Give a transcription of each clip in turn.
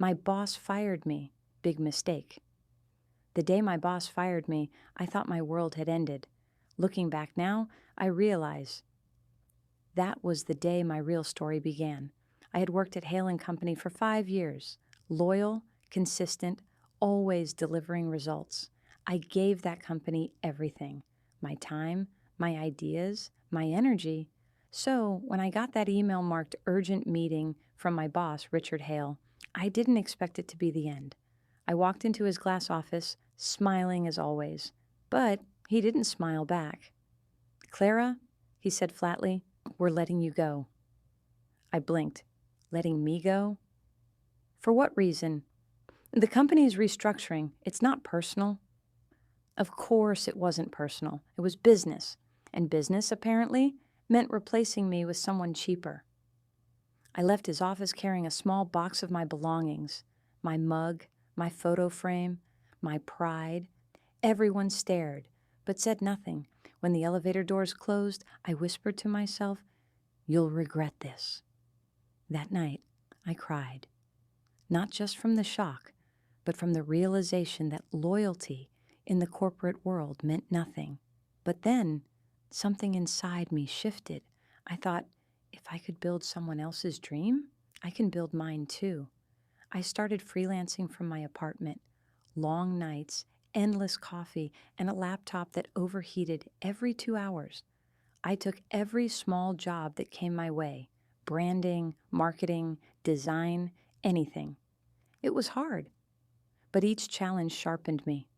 My boss fired me. Big mistake. The day my boss fired me, I thought my world had ended. Looking back now, I realize that was the day my real story began. I had worked at Hale & Company for 5 years, loyal, consistent, always delivering results. I gave that company everything, my time, my ideas, my energy. So when I got that email marked urgent meeting from my boss, Richard Hale, I didn't expect it to be the end. I walked into his glass office, smiling as always, but he didn't smile back. "Clara," he said flatly, "we're letting you go." I blinked. Letting me go? For what reason? The company is restructuring. It's not personal. Of course it wasn't personal. It was business. And business, apparently, meant replacing me with someone cheaper. I left his office carrying a small box of my belongings, my mug, my photo frame, my pride. Everyone stared, but said nothing. When the elevator doors closed, I whispered to myself, "You'll regret this." That night, I cried, not just from the shock, but from the realization that loyalty in the corporate world meant nothing. But then, something inside me shifted. I thought, if I could build someone else's dream, I can build mine too. I started freelancing from my apartment. Long nights, endless coffee, and a laptop that overheated every 2 hours. I took every small job that came my way. Branding, marketing, design, anything. It was hard, but each challenge sharpened me.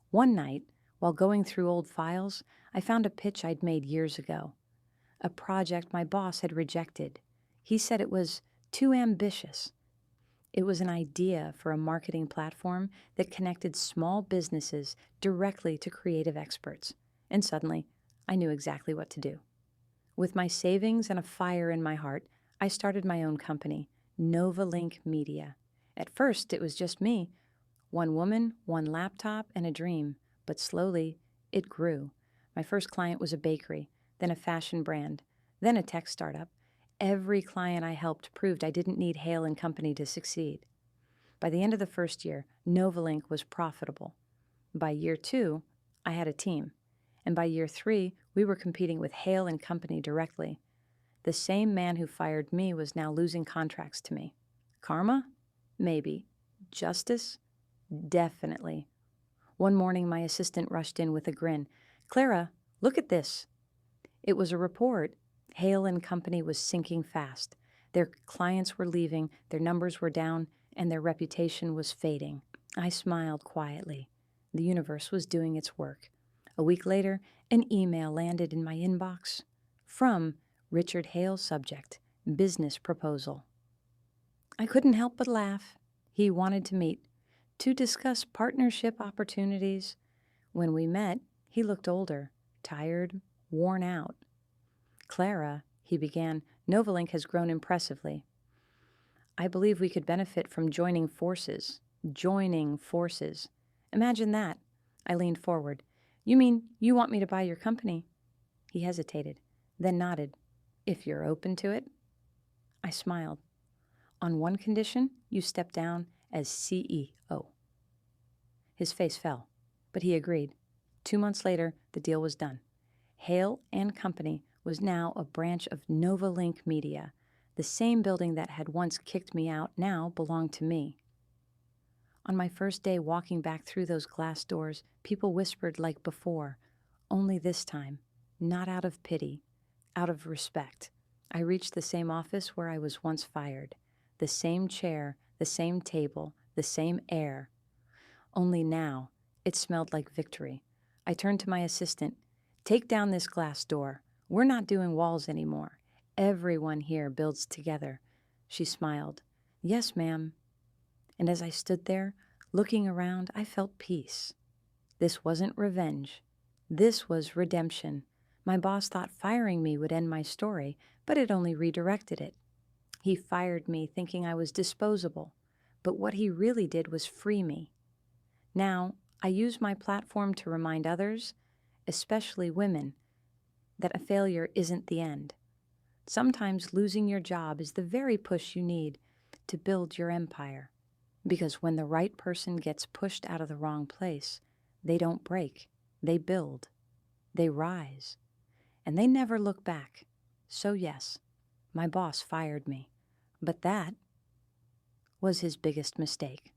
One night, while going through old files, I found a pitch I'd made years ago. A project my boss had rejected. He said it was too ambitious. It was an idea for a marketing platform that connected small businesses directly to creative experts. And suddenly, I knew exactly what to do. With my savings and a fire in my heart, I started my own company, Novalink Media. At first, it was just me. One woman, one laptop, and a dream. But slowly, it grew. My first client was a bakery, then a fashion brand, then a tech startup. Every client I helped proved I didn't need Hale & Company to succeed. By the end of the first year, Novalink was profitable. By year 2, I had a team. And by year 3, we were competing with Hale & Company directly. The same man who fired me was now losing contracts to me. Karma? Maybe. Justice? Definitely. One morning, my assistant rushed in with a grin. "Clara, look at this." It was a report. Hale & Company was sinking fast. Their clients were leaving, their numbers were down, and their reputation was fading. I smiled quietly. The universe was doing its work. A week later, an email landed in my inbox from Richard Hale, subject, business proposal. I couldn't help but laugh. He wanted to meet, to discuss partnership opportunities. When we met, he looked older, tired, worn out. "Clara," he began, "Novalink has grown impressively. I believe we could benefit from joining forces. Joining forces. Imagine that." I leaned forward. "You mean you want me to buy your company?" He hesitated, then nodded. "If you're open to it?" I smiled. "On one condition, you step down as CEO. His face fell, but he agreed. 2 months later, the deal was done. Hale & Company was now a branch of Novalink Media. The same building that had once kicked me out now belonged to me. On my first day walking back through those glass doors, people whispered like before, only this time, not out of pity, out of respect. I reached the same office where I was once fired. The same chair, the same table, the same air. Only now, it smelled like victory. I turned to my assistant. "Take down this glass door. We're not doing walls anymore. Everyone here builds together." She smiled. "Yes, ma'am." And as I stood there, looking around, I felt peace. This wasn't revenge. This was redemption. My boss thought firing me would end my story, but it only redirected it. He fired me thinking I was disposable, but what he really did was free me. Now, I use my platform to remind others, especially women, that a failure isn't the end. Sometimes losing your job is the very push you need to build your empire. Because when the right person gets pushed out of the wrong place, they don't break, they build, they rise, and they never look back. So yes, my boss fired me, but that was his biggest mistake.